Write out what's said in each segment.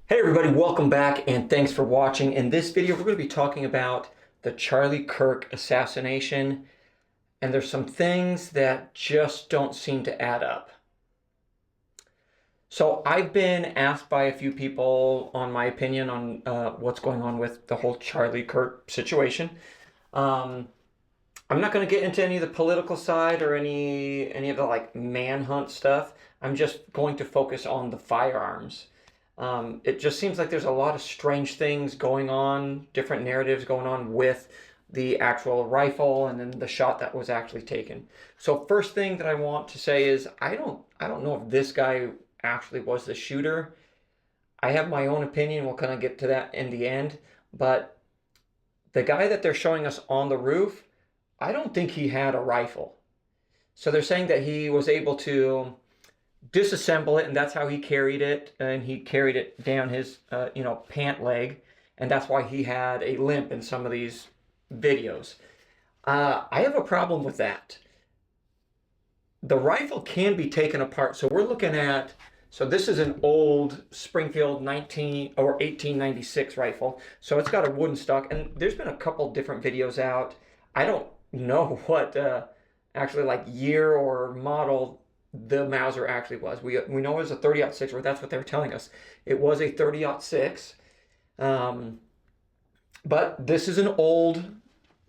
Hey everybody, welcome back and thanks for watching. In this video, we're going to be talking about the Charlie Kirk assassination, and there's some things that just don't seem to add up. So I've been asked by a few people on my opinion on what's going on with the whole Charlie Kirk situation. I'm not going to get into any of the political side or any of the manhunt stuff. I'm just going to focus on the firearms. It just seems like there's a lot of strange things going on, different narratives going on with the actual rifle and then the shot that was actually taken. So first thing that I want to say is I don't know if this guy actually was the shooter. I have my own opinion. We'll kind of get to that in the end. But the guy that they're showing us on the roof, I don't think he had a rifle. So they're saying that he was able to disassemble it, and that's how he carried it, and he carried it down his pant leg, and that's why he had a limp in some of these videos. I have a problem with that. The rifle can be taken apart. So we're looking at, so this is an old Springfield 1896 rifle, so it's got a wooden stock, and there's been a couple different videos out. I don't know what actually year or model the Mauser actually was. We know it was a 30-06, or that's what they were telling us. It was a 30-06. But this is an old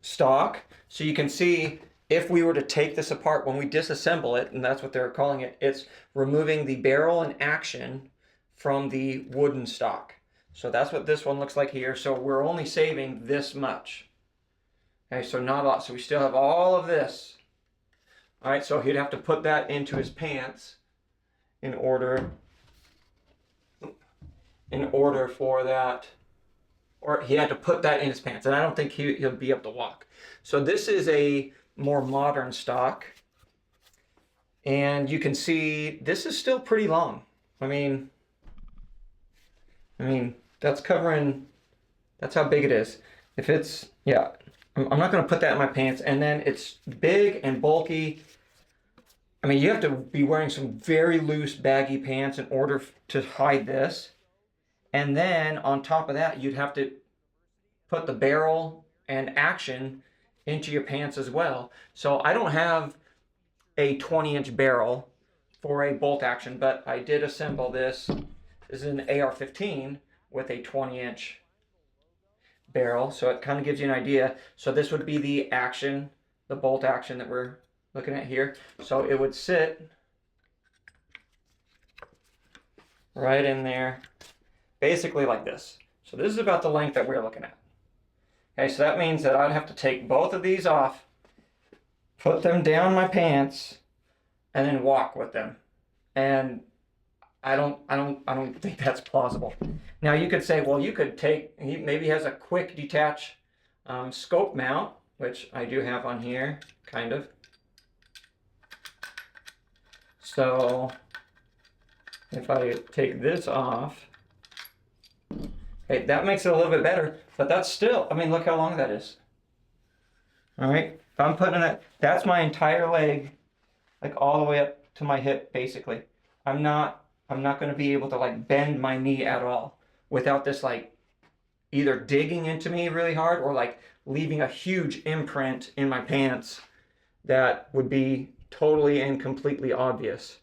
stock. So you can see if we were to take this apart, when we disassemble it, and that's what they're calling it, it's removing the barrel and action from the wooden stock. So that's what this one looks like here. So we're only saving this much. Okay, so not a lot. So we still have all of this. All right, so he'd have to put that into his pants in order for that, or he had to put that in his pants, and I don't think he'll be able to walk. So this is a more modern stock, and you can see this is still pretty long. I mean that's covering, that's how big it is. If it's, yeah, I'm not going to put that in my pants. And then it's big and bulky. I mean, you have to be wearing some very loose, baggy pants in order to hide this. And then on top of that, you'd have to put the barrel and action into your pants as well. So I don't have a 20-inch barrel for a bolt action, but I did assemble this. This is an AR-15 with a 20-inch barrel, so it kind of gives you an idea. So this would be the action, the bolt action that we're looking at here. So it would sit right in there, basically like this. So this is about the length that we're looking at. Okay, so that means that I'd have to take both of these off, put them down my pants, and then walk with them. And I don't think that's plausible. Now you could say, well, you could take, he maybe has a quick detach scope mount, which I do have on here, kind of. So if I take this off, okay, that makes it a little bit better, but that's still, I mean, look how long that is. All right, if I'm putting that, that's my entire leg, like all the way up to my hip, basically. I'm not going to be able to bend my knee at all without this either digging into me really hard or leaving a huge imprint in my pants that would be totally and completely obvious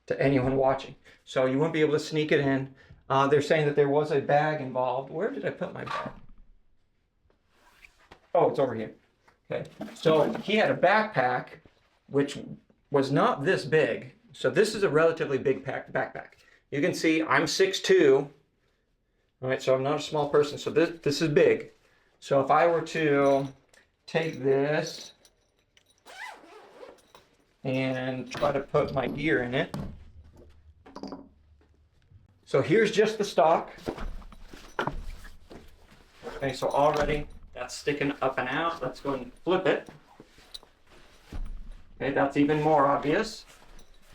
to anyone watching. So you wouldn't be able to sneak it in. They're saying that there was a bag involved. Where did I put my bag? Oh, it's over here. Okay. So he had a backpack which was not this big. So this is a relatively big backpack. You can see I'm 6'2". All right, so I'm not a small person. So this is big. So if I were to take this and try to put my gear in it. So here's just the stock. Okay, so already that's sticking up and out. Let's go and flip it. Okay, that's even more obvious.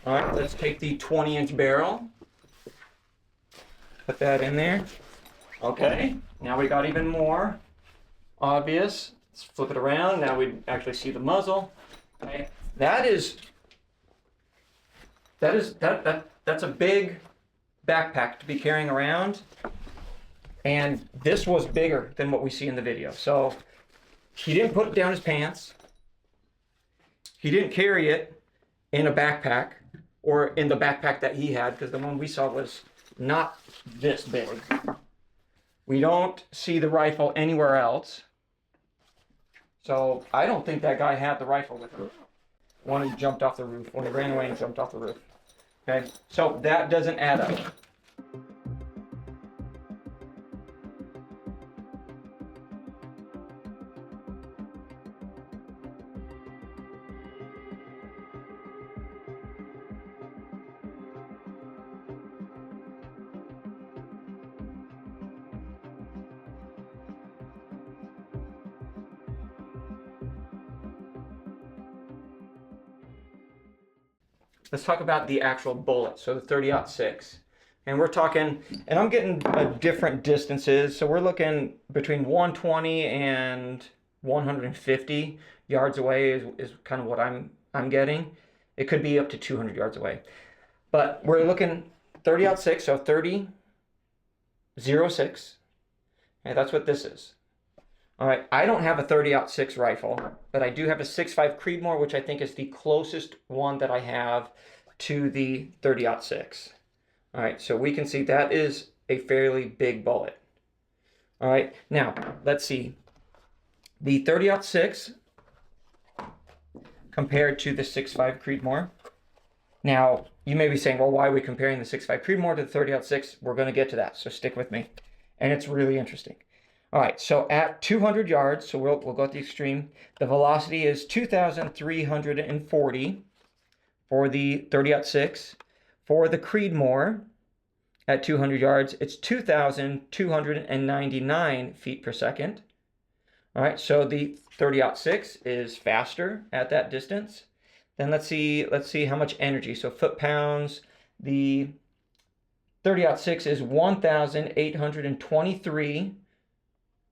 All right, let's take the 20-inch barrel. Put that in there. Okay, now we got even more obvious. Let's flip it around. Now we actually see the muzzle. Okay, that's a big backpack to be carrying around. And this was bigger than what we see in the video. So he didn't put it down his pants. He didn't carry it in a backpack or in the backpack that he had, because the one we saw was not this big. We don't see the rifle anywhere else. So I don't think that guy had the rifle with him. When he jumped off the roof, when he ran away and jumped off the roof. Okay, so that doesn't add up. Let's talk about the actual bullet, so the 30-06. And we're talking, and I'm getting different distances, so we're looking between 120 and 150 yards away is kind of what I'm getting. It could be up to 200 yards away. But we're looking 30-06, so 30-06, and that's what this is. All right, I don't have a 30-06 rifle, but I do have a 6.5 Creedmoor, which I think is the closest one that I have to the 30-06. All right, so we can see that is a fairly big bullet. All right, now let's see. The 30-06 compared to the 6.5 Creedmoor. Now, you may be saying, well, why are we comparing the 6.5 Creedmoor to the 30-06? We're going to get to that, so stick with me. And it's really interesting. All right, so at 200 yards, so we'll go at the extreme, the velocity is 2,340 for the 30-06. For the Creedmoor, at 200 yards, it's 2,299 feet per second. All right, so the 30-06 is faster at that distance. Then let's see how much energy. So foot-pounds, the 30-06 is 1,823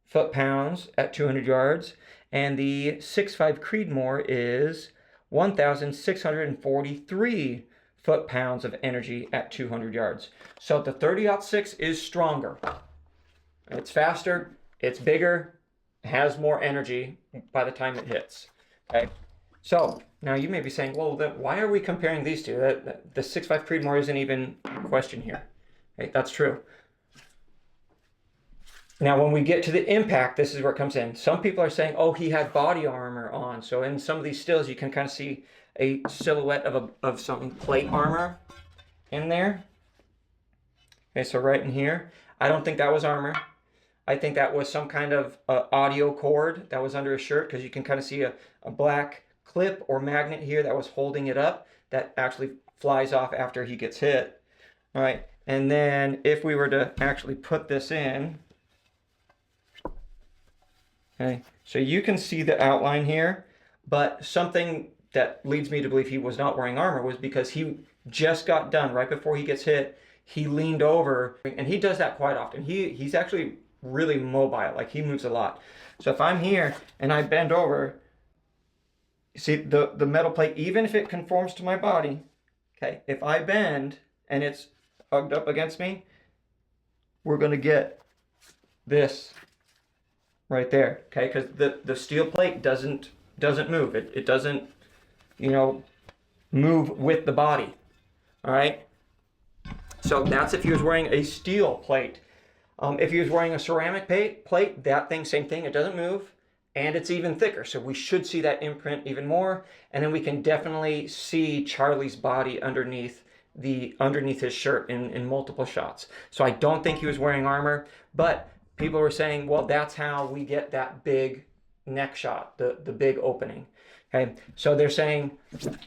foot-pounds at 200 yards, and the 6.5 Creedmoor is 1,643 foot-pounds of energy at 200 yards. So the 30-06 is stronger. It's faster, it's bigger, has more energy by the time it hits. Okay, so now you may be saying, well, why are we comparing these two? The 6.5 Creedmoor isn't even a question here. Okay, that's true. Now, when we get to the impact, this is where it comes in. Some people are saying, oh, he had body armor on. So in some of these stills, you can kind of see a silhouette of some plate armor in there. Okay, so right in here. I don't think that was armor. I think that was some kind of audio cord that was under his shirt, because you can kind of see a black clip or magnet here that was holding it up that actually flies off after he gets hit. All right, and then if we were to actually put this in, okay, so you can see the outline here, but something that leads me to believe he was not wearing armor was because he just got done right before he gets hit. He leaned over, and he does that quite often. He's actually really mobile, like he moves a lot. So if I'm here and I bend over, you see the metal plate, even if it conforms to my body, okay, if I bend and it's hugged up against me, we're going to get this right there, okay, because the steel plate doesn't move. It doesn't, you know, move with the body. All right, so that's if he was wearing a steel plate. If he was wearing a ceramic plate, that thing, same thing, it doesn't move, and it's even thicker, so we should see that imprint even more, and then we can definitely see Charlie's body underneath his shirt in multiple shots. So I don't think he was wearing armor, but people were saying, well, that's how we get that big neck shot, the big opening. Okay, so they're saying,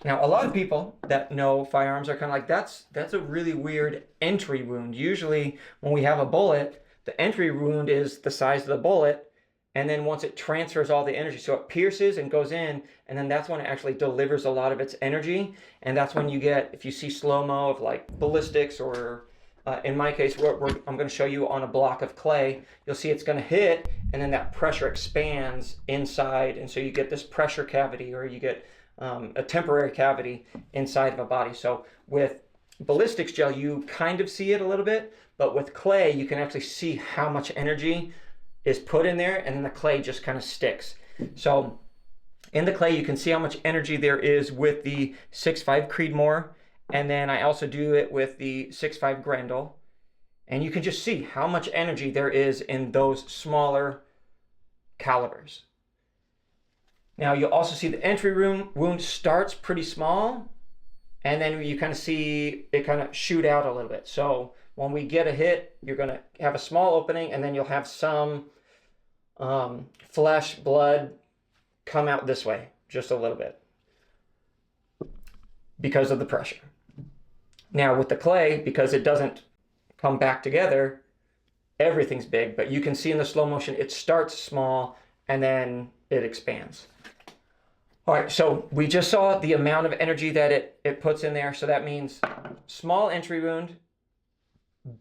now a lot of people that know firearms are kind of like, that's a really weird entry wound. Usually when we have a bullet, the entry wound is the size of the bullet, and then once it transfers all the energy, so it pierces and goes in, and then that's when it actually delivers a lot of its energy, and that's when you get, if you see slow-mo of like ballistics, or in my case, I'm going to show you on a block of clay, you'll see it's going to hit, and then that pressure expands inside, and so you get this pressure cavity, or you get a temporary cavity inside of a body. So with ballistics gel, you kind of see it a little bit, but with clay, you can actually see how much energy is put in there, and then the clay just kind of sticks. So in the clay, you can see how much energy there is with the 6.5 Creedmoor, and then I also do it with the 6.5 Grendel, and you can just see how much energy there is in those smaller calibers. Now you'll also see the entry wound starts pretty small, and then you kind of see it kind of shoot out a little bit. So when we get a hit, you're going to have a small opening, and then you'll have some flesh, blood come out this way, just a little bit, because of the pressure. Now with the clay, because it doesn't come back together, everything's big, but you can see in the slow motion, it starts small and then it expands. All right, so we just saw the amount of energy that it puts in there. So that means small entry wound,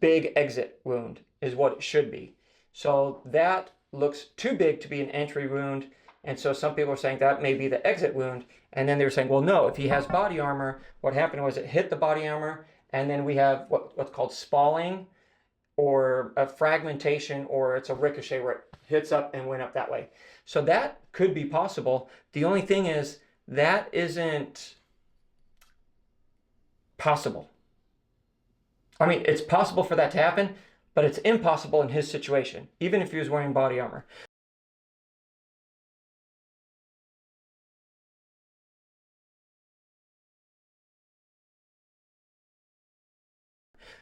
big exit wound is what it should be. So that looks too big to be an entry wound. And so some people are saying that may be the exit wound. And then they're saying, well, no, if he has body armor, what happened was it hit the body armor, and then we have what's called spalling, or a fragmentation, or it's a ricochet where it hits up and went up that way. So that could be possible. The only thing is that isn't possible. I mean, it's possible for that to happen, but it's impossible in his situation, even if he was wearing body armor.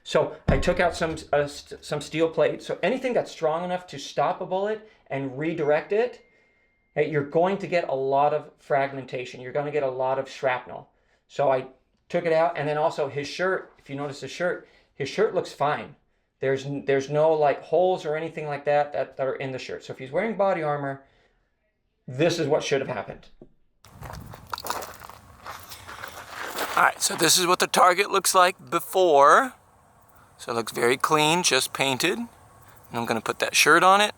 So I took out some steel plate. So anything that's strong enough to stop a bullet and redirect it, you're going to get a lot of fragmentation. You're going to get a lot of shrapnel. So I took it out, and then also his shirt, if you notice his shirt looks fine. There's no like holes or anything like that are in the shirt. So if he's wearing body armor, this is what should have happened. All right, so this is what the target looks like before. So it looks very clean, just painted. And I'm going to put that shirt on it.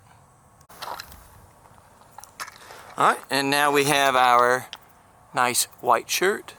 All right, and now we have our nice white shirt.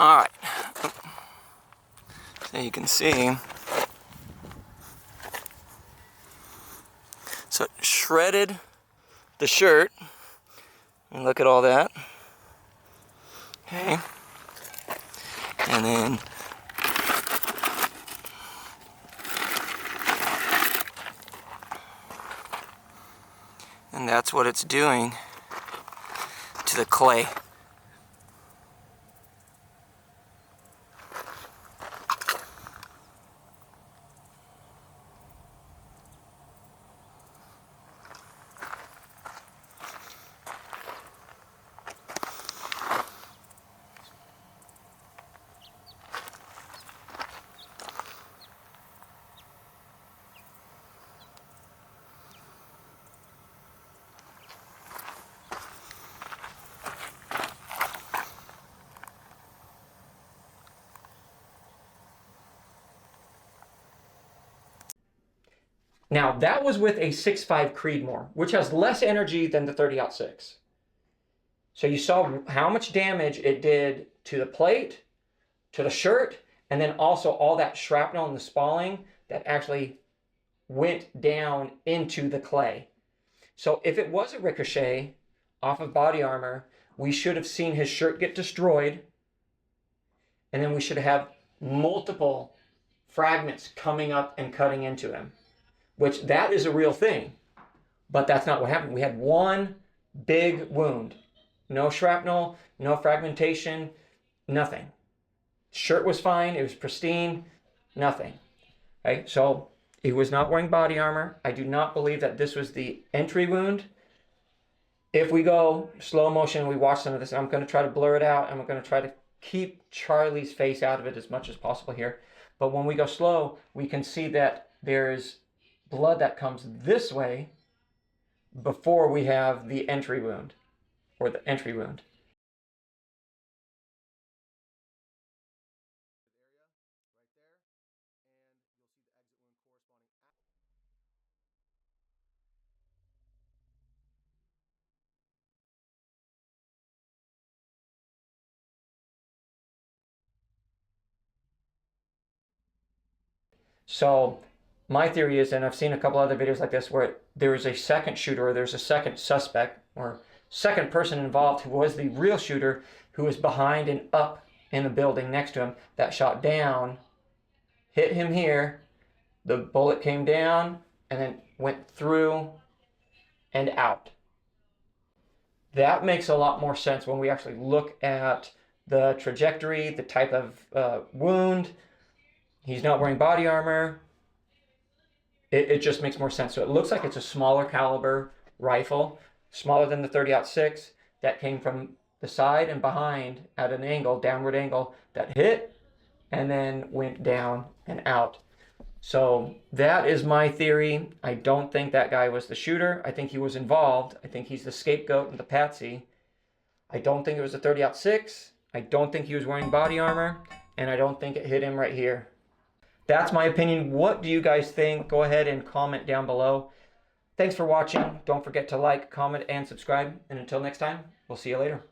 All right, so you can see, so it shredded the shirt, and look at all that, okay, and then that's what it's doing to the clay. Now that was with a 6.5 Creedmoor, which has less energy than the 30-06. So you saw how much damage it did to the plate, to the shirt, and then also all that shrapnel and the spalling that actually went down into the clay. So if it was a ricochet off of body armor, we should have seen his shirt get destroyed, and then we should have multiple fragments coming up and cutting into him, which that is a real thing. But that's not what happened. We had one big wound. No shrapnel, no fragmentation, nothing. Shirt was fine. It was pristine. Nothing. Right? So he was not wearing body armor. I do not believe that this was the entry wound. If we go slow motion, we watch some of this. I'm going to try to blur it out. I'm going to try to keep Charlie's face out of it as much as possible here. But when we go slow, we can see that there's blood that comes this way before we have the entry wound, or the entry wound. So my theory is, and I've seen a couple other videos like this, where there is a second shooter, or there's a second suspect, or second person involved who was the real shooter, who was behind and up in the building next to him, that shot down, hit him here, the bullet came down, and then went through and out. That makes a lot more sense when we actually look at the trajectory, the type of wound. He's not wearing body armor. It just makes more sense. So it looks like it's a smaller caliber rifle, smaller than the 30-06, that came from the side and behind at an angle, downward angle, that hit and then went down and out. So that is my theory. I don't think that guy was the shooter. I think he was involved. I think he's the scapegoat and the patsy. I don't think it was a 30-06. I don't think he was wearing body armor. And I don't think it hit him right here. That's my opinion. What do you guys think? Go ahead and comment down below. Thanks for watching. Don't forget to like, comment, and subscribe. And until next time, we'll see you later.